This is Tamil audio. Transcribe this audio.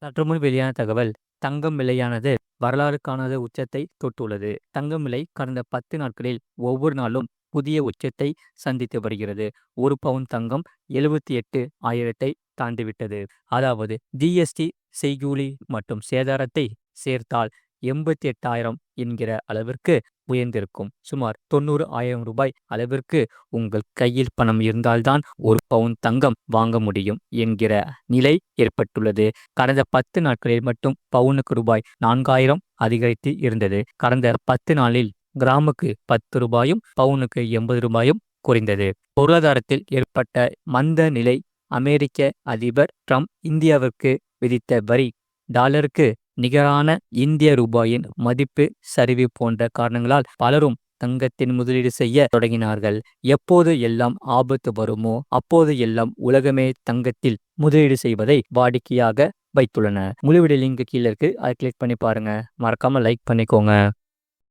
சற்றுமுன் வெளியான தகவல். தங்கம் விலையானது வரலாறு காணாத உச்சத்தை தொட்டுள்ளது. தங்கம் விலை கடந்த 10 நாட்களில் ஒவ்வொரு நாளும் புதிய உச்சத்தை சந்தித்து வருகிறது. ஒரு பவுன் தங்கம் 78,000 தாண்டிவிட்டது. அதாவது ஜிஎஸ்டி, செய்கூலி மற்றும் சேதாரத்தை சேர்த்தால் 88,000 என்கிற அளவிற்கு உயர்ந்திருக்கும். சுமார் 90,000 அளவிற்கு உங்கள் கையில் பணம் இருந்தால்தான் ஒரு பவுன் தங்கம் வாங்க முடியும் என்கிற நிலை ஏற்பட்டுள்ளது. கடந்த 10 நாட்களில் மட்டும் பவுனுக்கு ரூபாய் 4,000 அதிகரித்து இருந்தது. கடந்த 10 நாளில் கிராமுக்கு 10 ரூபாயும் பவுனுக்கு 80 ரூபாயும் குறைந்தது. பொருளாதாரத்தில் ஏற்பட்ட மந்த நிலை. அமெரிக்க அதிபர் ட்ரம்ப் இந்தியாவிற்கு விதித்த வரி, டாலருக்கு நிகரான இந்திய ரூபாயின் மதிப்பு சரிவு போன்ற காரணங்களால் பலரும் தங்கத்தின் முதலீடு செய்ய தொடங்கினார்கள். எப்போது எல்லாம் ஆபத்து வருமோ அப்போது எல்லாம் உலகமே தங்கத்தில் முதலீடு செய்வதை வாடிக்கையாக வைத்துள்ளன. முழு வீடியோ லிங்க் கீழே இருக்கு, அதை கிளிக் பண்ணி பாருங்க. மறக்காம லைக் பண்ணிக்கோங்க.